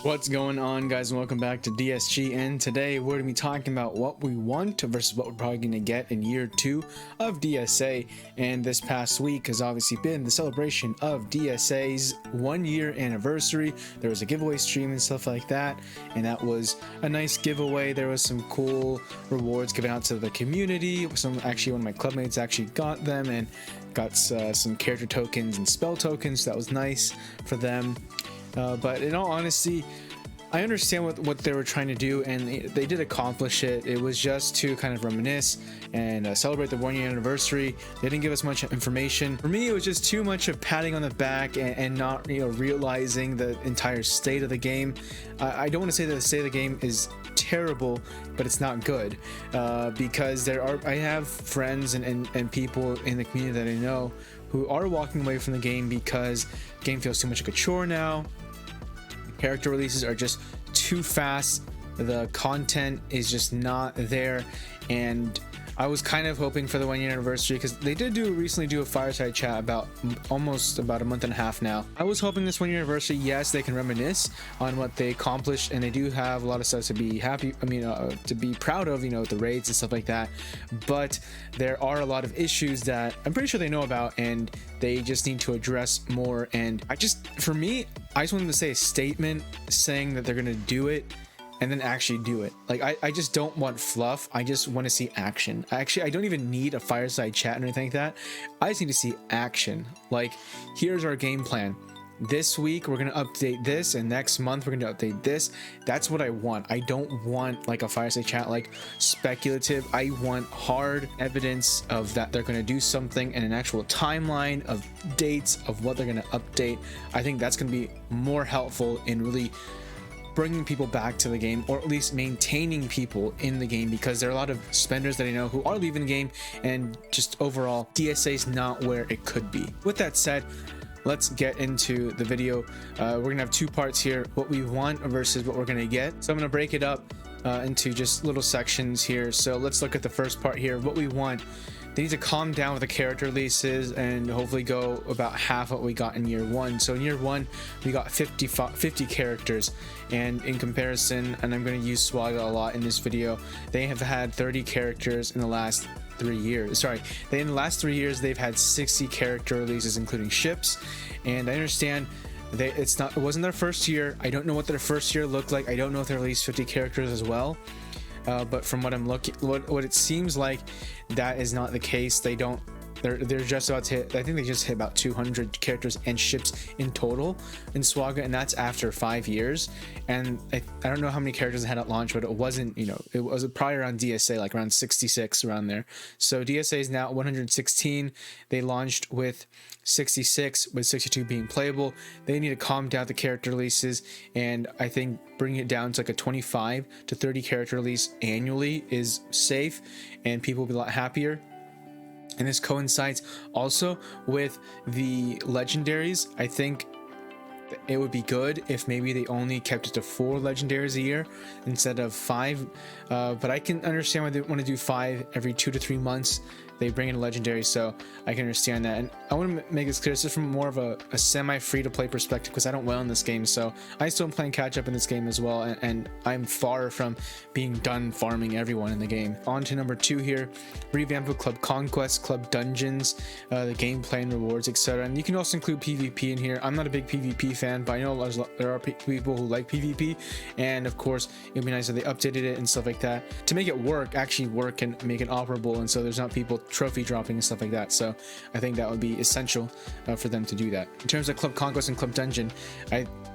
What's going on, guys, and welcome back to DSG. And today we're going to be talking about what we want versus what we're probably going to get in year 2 of DSA. And this past week has obviously been the celebration of DSA's 1-year anniversary. There was a giveaway stream and stuff like that, and that was a nice giveaway. There was some cool rewards given out to the community. One of my clubmates actually got them and got some character tokens and spell tokens. That was nice for them. But in all honesty, I understand what they were trying to do, and they did accomplish it. It was just to kind of reminisce and celebrate the 1-year anniversary. They didn't give us much information. For me, it was just too much of patting on the back and not, realizing the entire state of the game. I don't want to say that the state of the game is terrible, but it's not good, because I have friends and people in the community that I know who are walking away from the game because the game feels too much like a chore now. Character releases are just too fast, the content is just not there, and I was kind of hoping for the 1-year anniversary because they did recently do a fireside chat about almost about a month and a half now. I was hoping this 1-year anniversary, yes, they can reminisce on what they accomplished, and they do have a lot of stuff to be happy, to be proud of, the raids and stuff like that, but there are a lot of issues that I'm pretty sure they know about, and they just need to address more. And for me, I just wanted to say a statement saying that they're gonna do it and then actually do it. Like, I just don't want fluff. I just want to see action. I don't even need a fireside chat or anything like that. I just need to see action. Like, here's our game plan. This week we're going to update this, and next month we're going to update this. That's what I want. I don't want like a fireside chat, like speculative. I want hard evidence of that they're going to do something and an actual timeline of dates of what they're going to update. I think that's going to be more helpful in really bringing people back to the game, or at least maintaining people in the game, because there are a lot of spenders that I know who are leaving the game, and just overall DSA is not where it could be. With that said, let's get into the video. We're gonna have 2 parts here: what we want versus what we're gonna get. So I'm gonna break it up into just little sections here. So let's look at the first part here: what we want. They need to calm down with the character releases and hopefully go about half what we got in year 1. So in year 1, we got 50 characters, and in comparison, and I'm going to use Swaga a lot in this video, they have had 30 characters in the last 3 years. In the last 3 years, they've had 60 character releases, including ships. And I understand it wasn't their first year. I don't know what their first year looked like. I don't know if they released 50 characters as well. But from what I'm looking, what it seems like, that is not the case. They're just about to hit, I think they just hit about 200 characters and ships in total in Swaga, and that's after 5 years. And I don't know how many characters they had at launch, but it wasn't, it was probably around DSA, like around 66, around there. So DSA is now 116. They launched with 66, with 62 being playable. They need to calm down the character releases, and I think bring it down to like a 25 to 30 character release annually is safe, and people will be a lot happier. And this coincides also with the legendaries. I think it would be good if maybe they only kept it to 4 legendaries a year instead of 5, but I can understand why they want to do 5 every 2 to 3 months. They bring in a legendary, so I can understand that. And I want to make this clear, this is from more of a semi free-to-play perspective, because I don't well in this game, so I still am playing catch-up in this game as well, and I'm far from being done farming everyone in the game. On to number 2 here: revamp of Club Conquest, Club Dungeons, the gameplay and rewards, etc. And you can also include PvP in here. I'm not a big PvP fan, but I know there are people who like PvP, and of course it would be nice if they updated it and stuff like that to make it actually work and make it operable, and so there's not people trophy dropping and stuff like that. So I think that would be essential for them to do that. In terms of Club Conquest and Club Dungeon,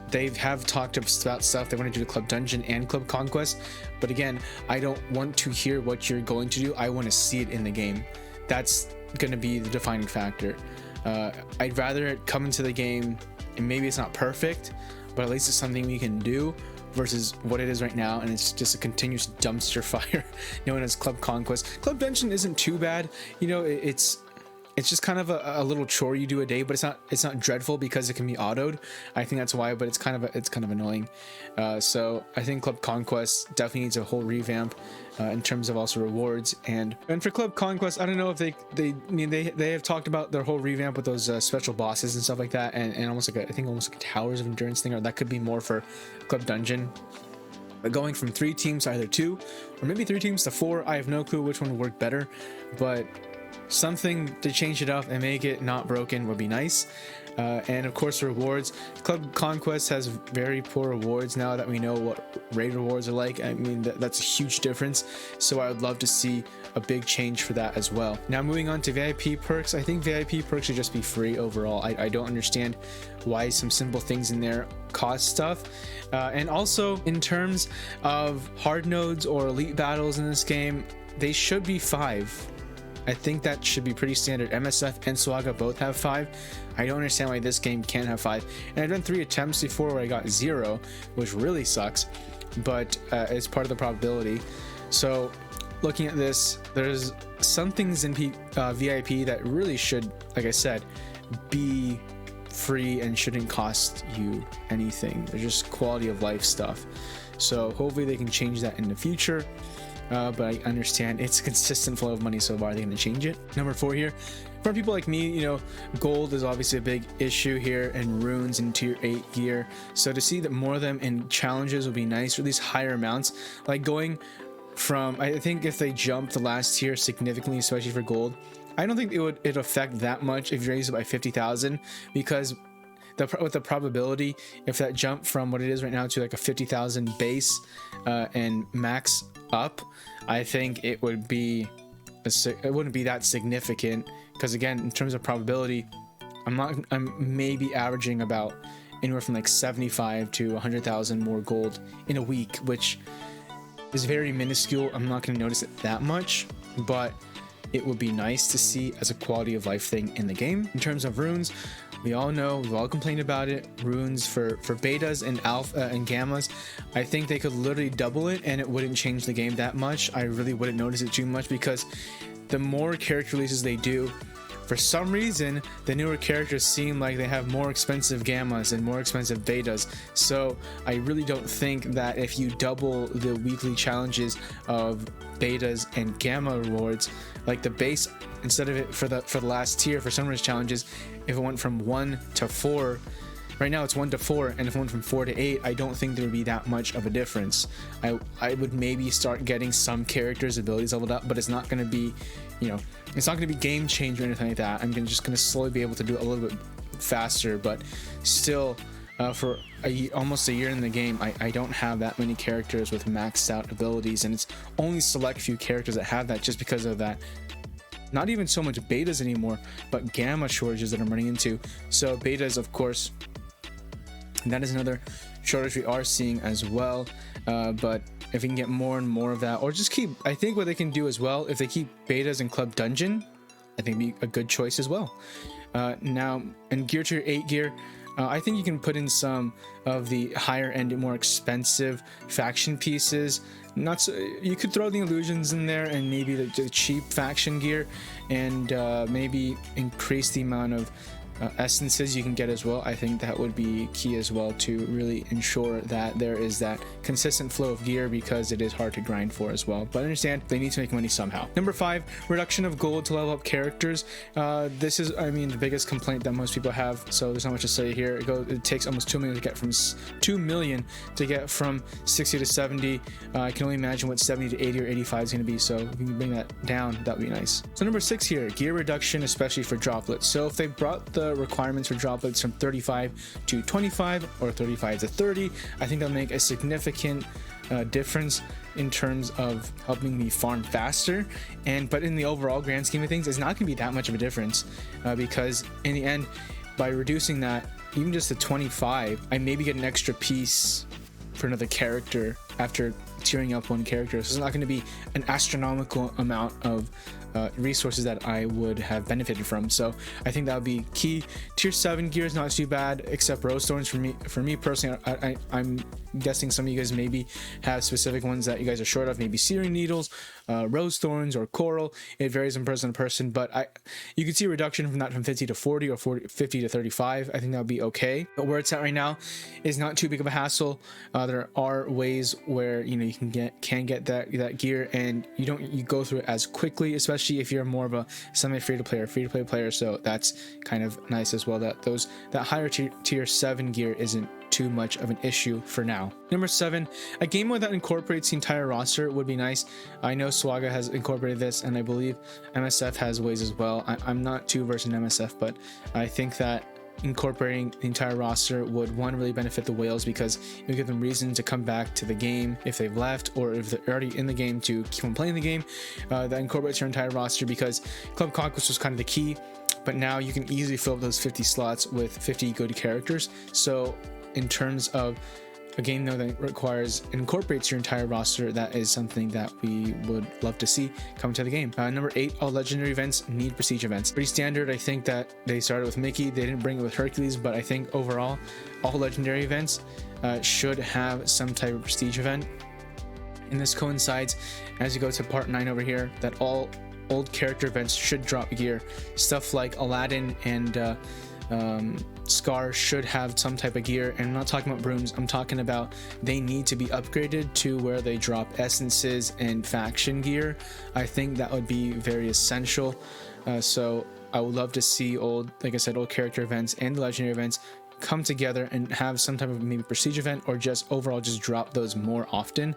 they have talked about stuff they want to do to Club Dungeon and Club Conquest, but again, I don't want to hear what you're going to do. I want to see it in the game. That's going to be the defining factor. I'd rather it come into the game, and maybe it's not perfect, but at least it's something we can do, versus what it is right now, and it's just a continuous dumpster fire known as Club Conquest. Club Dungeon isn't too bad, it's it's just kind of a little chore you do a day, but it's not dreadful because it can be autoed. I think that's why, but it's kind of annoying. So I think Club Conquest definitely needs a whole revamp in terms of also rewards. And for Club Conquest, I don't know if they have talked about their whole revamp with those special bosses and stuff like that, and almost like almost like a Towers of Endurance thing, or that could be more for Club Dungeon. But going from 3 teams to either 2 or maybe 3 teams to 4, I have no clue which one would work better, but something to change it up and make it not broken would be nice. And of course, rewards. Club Conquest has very poor rewards now that we know what raid rewards are like. I mean, that's a huge difference. So I would love to see a big change for that as well. Now moving on to VIP perks. I think VIP perks should just be free overall. I don't understand why some simple things in there cost stuff. And also in terms of hard nodes or elite battles in this game, they should be 5. I think that should be pretty standard. MSF and Swaga both have 5. I don't understand why this game can't have 5. And I've done 3 attempts before where I got 0, which really sucks, but it's part of the probability. So looking at this, there's some things in VIP that really should, like I said, be free and shouldn't cost you anything. They're just quality of life stuff. So hopefully they can change that in the future. But I understand it's a consistent flow of money, so why are they going to change it? Number 4 here, for people like me, you know, gold is obviously a big issue here, and runes in tier 8 gear. So to see that more of them in challenges would be nice, or at least higher amounts. Like going from, I think if they jump the last tier significantly, especially for gold, I don't think it affect that much if you raise it by 50,000, because with the probability, if that jump from what it is right now to like a 50,000 base and max up, I think it wouldn't be that significant, because again, in terms of probability, I'm maybe averaging about anywhere from like 75 to 100,000 more gold in a week, which is very minuscule. I'm not going to notice it that much, but it would be nice to see as a quality of life thing in the game. In terms of runes, we all know, we've all complained about it, runes for betas and alpha and gammas. I think they could literally double it and it wouldn't change the game that much. I really wouldn't notice it too much, because the more character releases they do, for some reason the newer characters seem like they have more expensive gammas and more expensive betas. So I really don't think that if you double the weekly challenges of betas and gamma rewards, like the base, instead of it for the last tier for sunrise challenges, if it went from 1 to 4, right now it's 1 to 4, and if it went from 4 to 8, I don't think there would be that much of a difference. I would maybe start getting some characters' abilities leveled up, but it's not going to be, you know, it's not going to be game changer or anything like that. I'm just going to slowly be able to do it a little bit faster, but still, for almost a year in the game, I don't have that many characters with maxed out abilities, and it's only select few characters that have that, just because of that. Not even so much betas anymore, but gamma shortages that I'm running into. So betas, of course, that is another shortage we are seeing as well. But if we can get more and more of that, or just keep, I think what they can do as well, if they keep betas in Club Dungeon, I think it'd be a good choice as well. Now in gear tier 8 gear, I think you can put in some of the higher end and more expensive faction pieces. Not so, you could throw the illusions in there and maybe the cheap faction gear, and maybe increase the amount of essences you can get as well. I think that would be key as well to really ensure that there is that consistent flow of gear, because it is hard to grind for as well. But I understand they need to make money somehow. Number 5, reduction of gold to level up characters. This is, I mean, the biggest complaint that most people have, so there's not much to say here. It takes almost 2 million to get from 60 to 70. I can only imagine what 70 to 80 or 85 is going to be, so if we can bring that down, that would be nice. So number 6 here, gear reduction, especially for droplets. So if they brought the requirements for droplets from 35 to 25 or 35 to 30, I think that'll make a significant difference in terms of helping me farm faster. But in the overall grand scheme of things, it's not going to be that much of a difference, because in the end, by reducing that even just to 25, I maybe get an extra piece for another character after tearing up one character, so it's not going to be an astronomical amount of resources that I would have benefited from. So I think that would be key. Tier 7 gear is not too bad, except rose thorns. For me personally, I'm guessing some of you guys maybe have specific ones that you guys are short of, maybe searing needles, rose thorns, or coral. It varies from person to person, but you can see a reduction from that, from 50 to 40 or 50 to 35. I think that would be okay. But where it's at right now is not too big of a hassle. There are ways where you can get that gear, and you go through it as quickly, especially if you're more of a semi free to play player. So that's kind of nice as well, that higher tier 7 gear isn't too much of an issue for now. Number 7, a game mode that incorporates the entire roster would be nice. I know Swaga has incorporated this, and I believe MSF has ways as well. I'm not too versed in MSF, but I think that incorporating the entire roster would, one, really benefit the whales, because it would give them reason to come back to the game if they've left, or if they're already in the game, to keep on playing the game. That incorporates your entire roster, because Club Conquest was kind of the key, but now you can easily fill up those 50 slots with 50 good characters. So in terms of a game though that requires and incorporates your entire roster, that is something that we would love to see come to the game. Number 8, all legendary events need prestige events. Pretty standard. I think that they started with Mickey, they didn't bring it with Hercules, but I think overall all legendary events should have some type of prestige event. And this coincides, as you go to part 9 over here, that all old character events should drop gear. Stuff like Aladdin and Scar should have some type of gear, and I'm not talking about brooms. I'm talking about they need to be upgraded to where they drop essences and faction gear. I think that would be very essential. So I would love to see old character events and the legendary events come together and have some type of maybe prestige event, or just overall just drop those more often,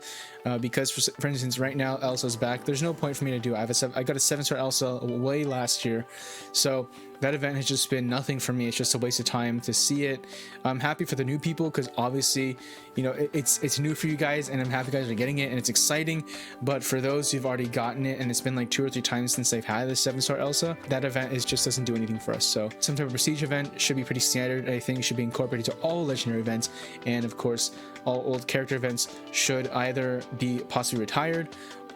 because for instance right now Elsa's back. There's no point for me to do. I got a 7-star Elsa way last year, so that event has just been nothing for me. It's just a waste of time to see it. I'm happy for the new people, because obviously it's new for you guys, and I'm happy you guys are getting it and it's exciting. But for those who've already gotten it and it's been like 2 or 3 times since they've had this 7-star Elsa, that event just doesn't do anything for us. So some type of prestige event should be pretty standard. I think it should be incorporated to all legendary events, and of course all old character events should either be possibly retired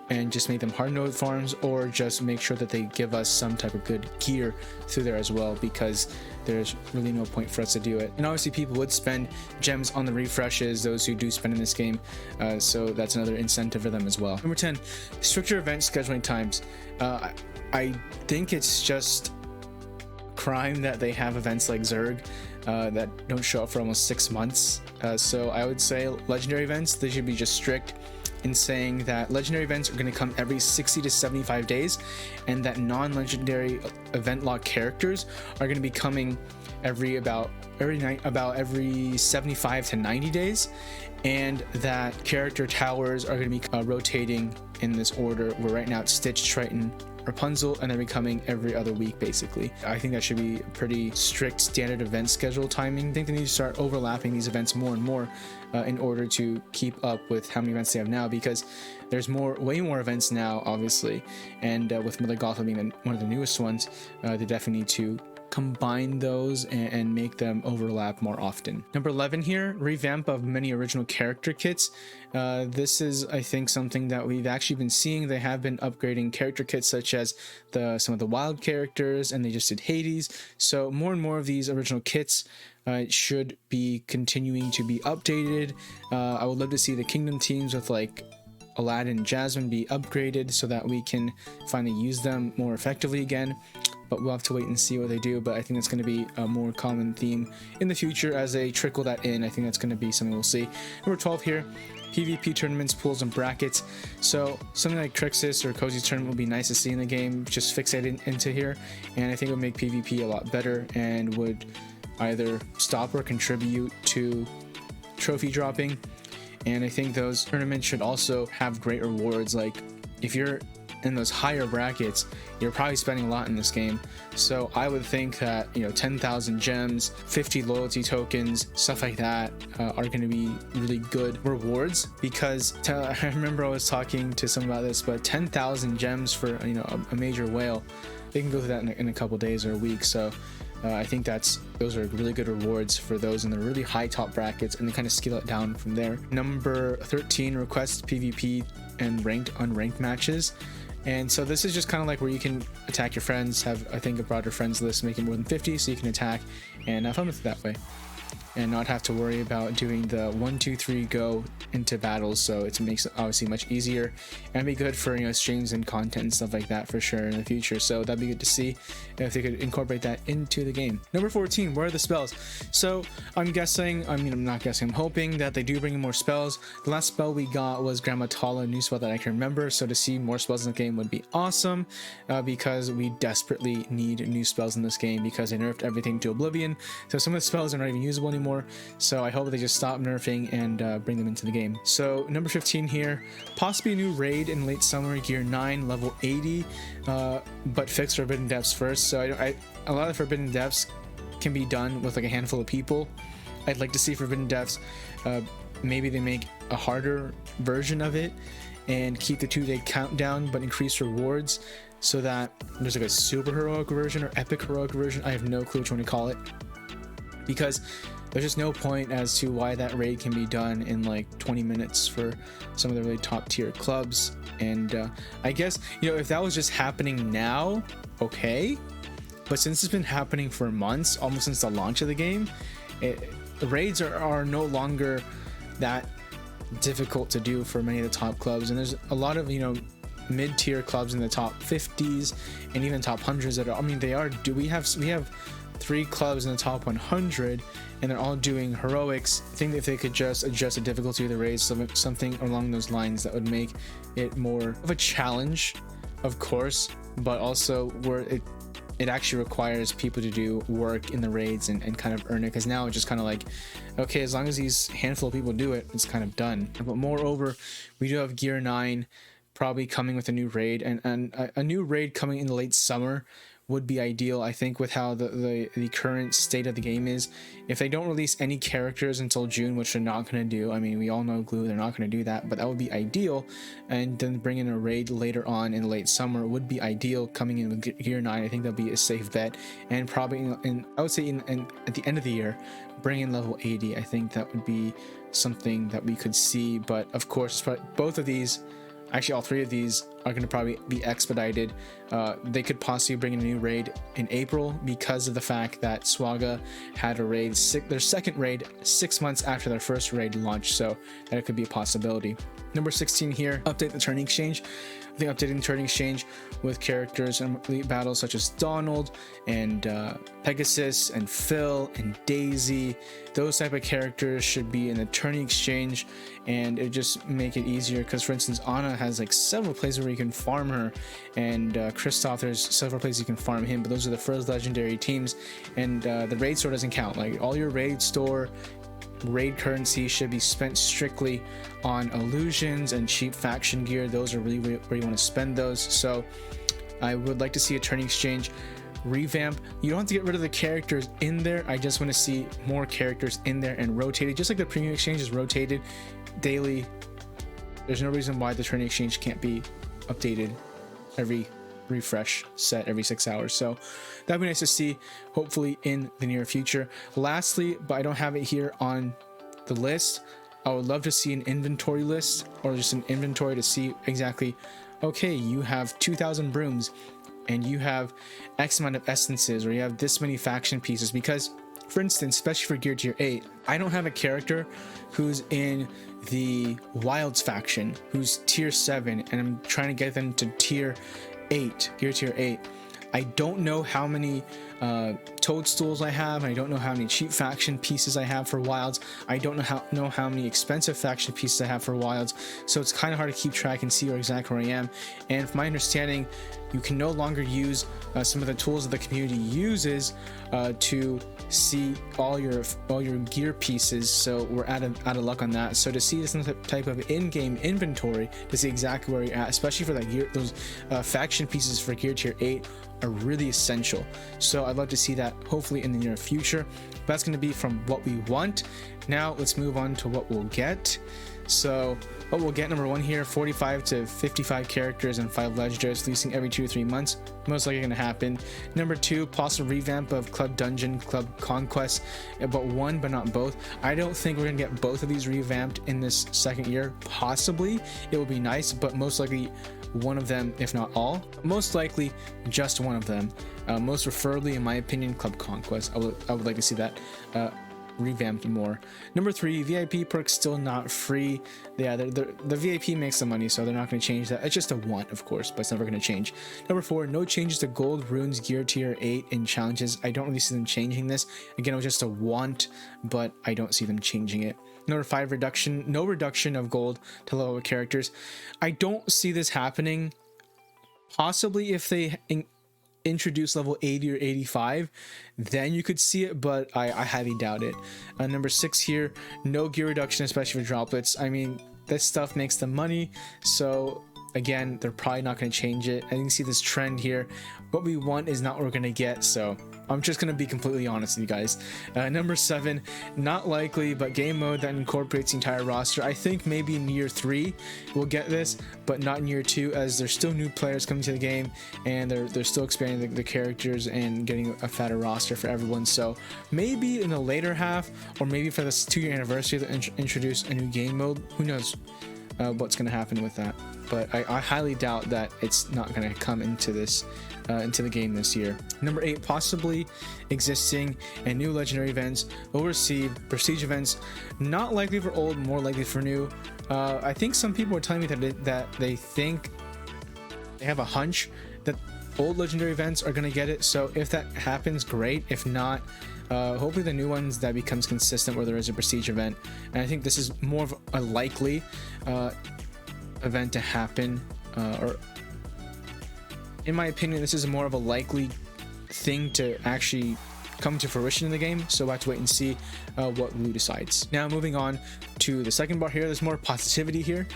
and just make them hard node farms, or just make sure that they give us some type of good gear through there as well, because there's really no point for us to do it. And obviously people would spend gems on the refreshes, those who do spend in this game, so that's another incentive for them as well. Number 10, stricter event scheduling times. I think it's just crime that they have events like Zerg that don't show up for almost 6 months. So I would say legendary events, they should be just strict in saying that legendary events are going to come every 60 to 75 days, and that non-legendary event lock characters are going to be coming every 75 to 90 days, and that character towers are going to be rotating in this order, where right now it's Stitch, Triton, Rapunzel, and they're becoming every other week basically. I think that should be a pretty strict standard event schedule timing. I think they need to start overlapping these events more and more in order to keep up with how many events they have now, because there's way more events now obviously, and with Mother Gothel being one of the newest ones, they definitely need to combine those and make them overlap more often. Number 11 here, revamp of many original character kits. This is, I think, something that we've actually been seeing. They have been upgrading character kits such as some of the wild characters, and they just did Hades. So more and more of these original kits should be continuing to be updated. I would love to see the kingdom teams with like Aladdin and Jasmine be upgraded so that we can finally use them more effectively again. But we'll have to wait and see what they do. But I think that's going to be a more common theme in the future as they trickle that in. I think that's going to be something we'll see. Number 12 here, PvP tournaments, pools, and brackets. So something like Crixus or Cozy's tournament would be nice to see in the game, just fixated into here, and I think it would make PvP a lot better and would either stop or contribute to trophy dropping. And I think those tournaments should also have great rewards. Like if you're in those higher brackets, you're probably spending a lot in this game. So I would think that 10,000 gems, 50 loyalty tokens, stuff like that are going to be really good rewards, because I remember I was talking to someone about this, but 10,000 gems for a major whale, they can go through that in a couple days or a week. So I think those are really good rewards for those in the really high top brackets, and they kind of scale it down from there. Number 13, request PvP and unranked matches. And so this is just kind of like where you can attack your friends, have, I think, a broader friends list, make it more than 50, so you can attack and have fun with it that way, and not have to worry about doing the 1 2 3 go into battles. So it makes it obviously much easier, and be good for, you know, streams and content and stuff like that for sure in the future. So that'd be good to see if they could incorporate that into the game. Number 14, where are the spells? So I'm not guessing, I'm hoping that they do bring in more spells. The last spell we got was Grandma Tala, a new spell that I can remember, so to see more spells in the game would be awesome, because we desperately need new spells in this game, because they nerfed everything to oblivion, so some of the spells are not even usable anymore. So I hope they just stop nerfing and bring them into the game. So number 15 here, possibly a new raid in late summer, gear 9, level 80, but fix Forbidden Depths first. So a lot of Forbidden Depths can be done with like a handful of people. I'd like to see Forbidden Depths, maybe they make a harder version of it and keep the 2-day countdown but increase rewards, so that there's like a super heroic version or epic heroic version. I have no clue which one to call it, because there's just no point as to why that raid can be done in like 20 minutes for some of the really top tier clubs. And I guess, you know, if that was just happening now, okay, but since it's been happening for months, almost since the launch of the game, the raids are no longer that difficult to do for many of the top clubs. And there's a lot of, you know, mid-tier clubs in the top 50s and even top 100s that are, I mean, we have 3 clubs in the top 100, and they're all doing heroics. I think if they could just adjust the difficulty of the raids, something along those lines, that would make it more of a challenge, of course, but also where it actually requires people to do work in the raids and kind of earn it, because now it's just kind of like, okay, as long as these handful of people do it, it's kind of done. But moreover, we do have gear 9 probably coming with a new raid, and a new raid coming in the late summer would be ideal, I think, with how the current state of the game is. If they don't release any characters until June, which they're not going to do, I mean, we all know Glue, they're not going to do that, but that would be ideal. And then bring in a raid later on in late summer would be ideal. Coming in with gear 9, I think that'd be a safe bet. And probably I would say at the end of the year, bring in level 80. I think that would be something that we could see. But of course, both of these, actually all 3 of these, are going to probably be expedited. They could possibly bring in a new raid in April, because of the fact that Swaga had a raid, their second raid, 6 months after their first raid launch, so that could be a possibility. Number 16 here, update the turning exchange. I think updating the turning exchange with characters in elite battles such as Donald and Pegasus and Phil and Daisy, those type of characters should be in the turning exchange, and it just make it easier, because for instance, Anna has like several places where you can farm her, and Kristoff, there's several places you can farm him, but those are the first legendary teams, and the raid store doesn't count. Like, all your raid store raid currency should be spent strictly on illusions and cheap faction gear. Those are really where you want to spend those. So I would like to see a turning exchange revamp. You don't have to get rid of the characters in there. I just want to see more characters in there and rotated, just like the premium exchange is rotated daily. There's no reason why the turning exchange can't be updated every refresh set every 6 hours. So that'd be nice to see, hopefully in the near future. Lastly, but I don't have it here on the list, I would love to see an inventory list, or just an inventory to see exactly, okay, you have 2,000 brooms and you have X amount of essences, or you have this many faction pieces. Because for instance, especially for gear tier 8, I don't have a character who's in the Wilds faction who's tier 7, and I'm trying to get them to tier 8, gear tier 8. I don't know how many toadstools I have. I don't know how many cheap faction pieces I have for Wilds. I don't know how many expensive faction pieces I have for Wilds. So it's kind of hard to keep track and see exactly where I am. And from my understanding, you can no longer use some of the tools that the community uses to see all your gear pieces. So we're out of luck on that. So to see this type of in-game inventory, to see exactly where you're at, especially for that gear, those faction pieces for gear tier 8 are really essential. So I'd love to see that hopefully in the near future. That's going to be from what we want. Now let's move on to what we'll get. So What we'll get, number 1 here, 45 to 55 characters and 5 legendaries releasing every 2 to 3 months. Most likely going to happen. Number 2, possible revamp of Club Dungeon, Club Conquest, but one but not both. I don't think we're going to get both of these revamped in this second year. Possibly it would be nice, but most likely one of them, if not all. Most likely just one of them. Most preferably, in my opinion, Club Conquest. I would like to see that revamped more. Number 3, VIP perks still not free. Yeah, the VIP makes the money, so they're not going to change that. It's just a want, of course, but it's never going to change. Number 4, no changes to gold runes gear tier 8 in challenges. I don't really see them changing this. Again, it was just a want, but I don't see them changing it. Number 5, no reduction of gold to level characters. I don't see this happening. Possibly if they introduce level 80 or 85, then you could see it, but I highly doubt it. Number 6 here, no gear reduction, especially for droplets. I mean, this stuff makes them money, so again, they're probably not going to change it. And you can see this trend here. What we want is not what we're going to get, so I'm just going to be completely honest with you guys. Number 7, not likely, but game mode that incorporates the entire roster. I think maybe in year 3 we'll get this, but not in year 2, as there's still new players coming to the game, and they're still expanding the characters and getting a fatter roster for everyone. So maybe in the later half, or maybe for this 2-year anniversary, they'll introduce a new game mode. Who knows what's going to happen with that, but I highly doubt that it's not going to come into this into the game this year. Number 8, possibly existing and new legendary events will receive prestige events, not likely for old, more likely for new. I think some people are telling me that they think they have a hunch that old legendary events are going to get it, so if that happens, great. If not, hopefully the new ones, that becomes consistent where there is a prestige event. And I think this is more of a likely event to happen, or in my opinion, this is more of a likely thing to actually come to fruition in the game, so we'll have to wait and see what Lou decides. Now moving on to the second bar here, there's more positivity here,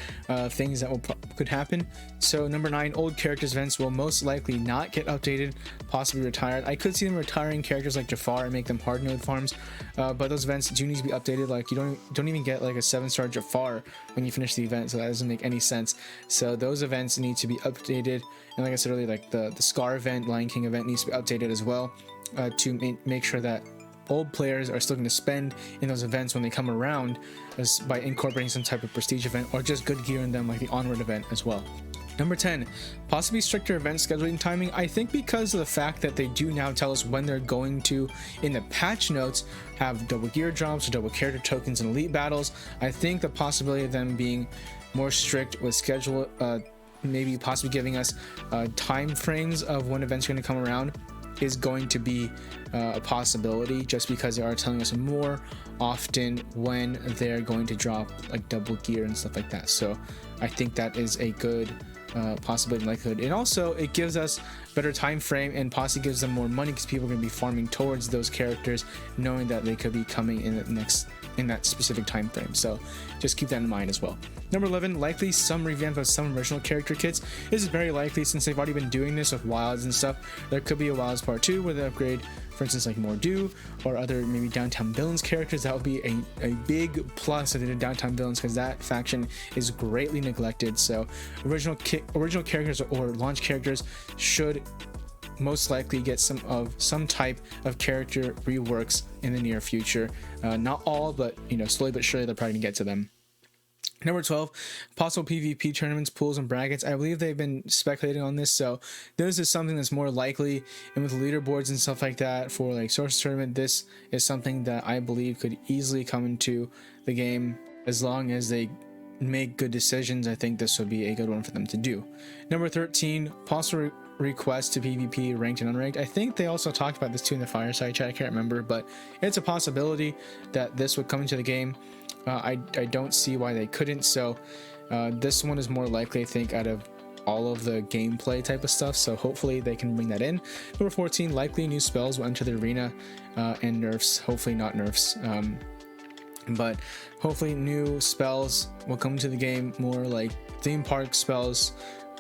things that could happen. So number 9, old characters events will most likely not get updated, possibly retired. I could see them retiring characters like Jafar and make them hard node farms, but those events do need to be updated. Like, you don't even get like a 7-star Jafar when you finish the event, so that doesn't make any sense. So those events need to be updated, and like I said earlier, like the Scar event, Lion King event needs to be updated as well, to make sure that old players are still going to spend in those events when they come around, as by incorporating some type of prestige event or just good gear in them, like the Onward event as well. Number 10, possibly stricter event scheduling timing. I think because of the fact that they do now tell us when they're going to, in the patch notes, have double gear drops or double character tokens in elite battles, I think the possibility of them being more strict with schedule, maybe possibly giving us time frames of when events are going to come around, is going to be a possibility, just because they are telling us more often when they're going to drop like double gear and stuff like that. So I think that is a good possibility and likelihood, and also it gives us better time frame and possibly gives them more money, because people are going to be farming towards those characters knowing that they could be coming in that specific time frame. So just keep that in mind as well. Number 11, likely some revamp of some original character kits. This is very likely, since they've already been doing this with wilds and stuff. There could be a wilds part 2 where they upgrade, for instance, like Mordu or other maybe downtown villains characters. That would be a big plus if they did downtown villains, because that faction is greatly neglected. So original characters or launch characters should most likely get some type of character reworks in the near future. Not all, but slowly but surely they're probably gonna get to them. Number 12, possible PvP tournaments, pools, and brackets. I believe they've been speculating on this, so this is something that's more likely. And with leaderboards and stuff like that for like Source Tournament, this is something that I believe could easily come into the game as long as they make good decisions. I think this would be a good one for them to do. Number 13, possible request to PvP ranked and unranked. I think they also talked about this too in the fireside chat. I can't remember, but it's a possibility that this would come into the game. I don't see why they couldn't. So this one is more likely, I think, out of all of the gameplay type of stuff. So hopefully they can bring that in. Number 14, likely new spells will enter the arena and nerfs. Hopefully not nerfs. But hopefully new spells will come to the game, more like theme park spells.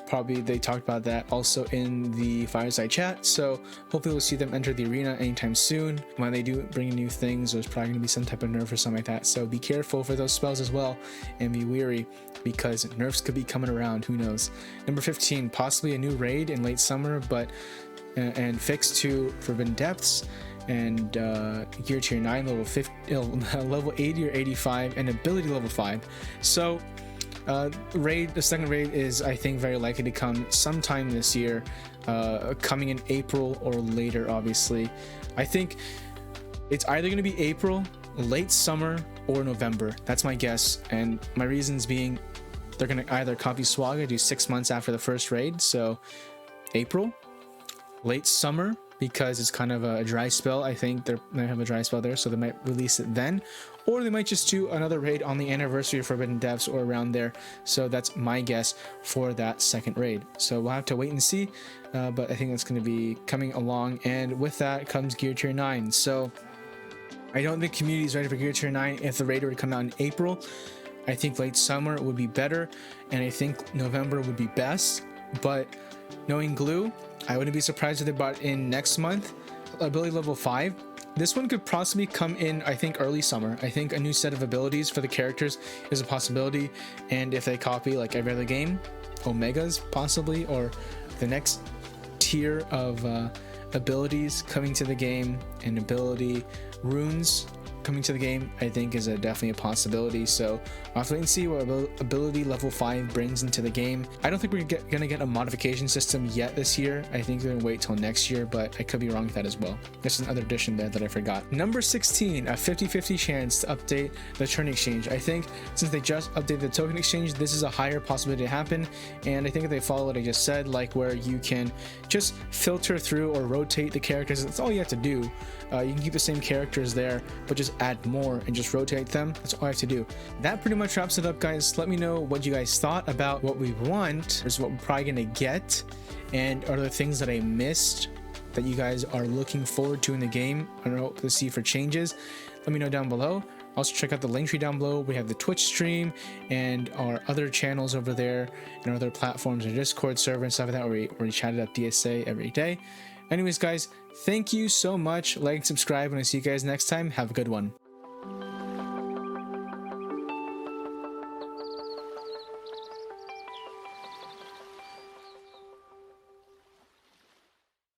Probably they talked about that also in the fireside chat, so hopefully we'll see them enter the arena anytime soon. When they do bring in new things, there's probably going to be some type of nerf or something like that, so be careful for those spells as well and be wary because nerfs could be coming around, who knows. Number 15, possibly a new raid in late summer, but and fix to Forbidden Depths and gear tier 9, level 50, level 80 or 85, and ability level 5. So the second raid is, I think, very likely to come sometime this year, coming in April or later. Obviously, I think it's either going to be April, late summer, or November. That's my guess, and my reasons being they're going to either copy Swaga, do 6 months after the first raid, so April, late summer, because it's kind of a dry spell. I think they have a dry spell there, so they might release it then, or they might just do another raid on the anniversary of Forbidden Depths or around there. So that's my guess for that second raid. So we'll have to wait and see, but I think that's going to be coming along, and with that comes gear tier 9. So I don't think community is ready for gear tier 9 if the raid would come out in April. I think late summer would be better, and I think November would be best. But knowing Glue, I wouldn't be surprised if they brought in next month ability level 5. This one could possibly come in, I think, early summer. I think a new set of abilities for the characters is a possibility, and if they copy like every other game, Omegas possibly, or the next tier of abilities coming to the game and ability runes coming to the game, I think is definitely a possibility. So I'll have to wait and see what ability level 5 brings into the game. I don't think we're gonna get a modification system yet this year. I think they're gonna wait till next year, but I could be wrong with that as well. There's another addition there that I forgot. Number 16, a 50-50 chance to update the turn exchange. I think since they just updated the token exchange, this is a higher possibility to happen, and I think if they follow what I just said, like where you can just filter through or rotate the characters, that's all you have to do. You can keep the same characters there, but just add more and just rotate them. That's all I have to do. That pretty much wraps it up, guys. Let me know what you guys thought about what we want versus what we're probably gonna get, and are there things that I missed that you guys are looking forward to in the game. I don't know to see for changes. Let me know down below. Also check out the link tree down below. We have the Twitch stream and our other channels over there, and our other platforms, our Discord server and stuff like that, where we chatted up DSA every day. Anyways, guys, thank you so much. Like and subscribe, and I'll see you guys next time. Have a good one.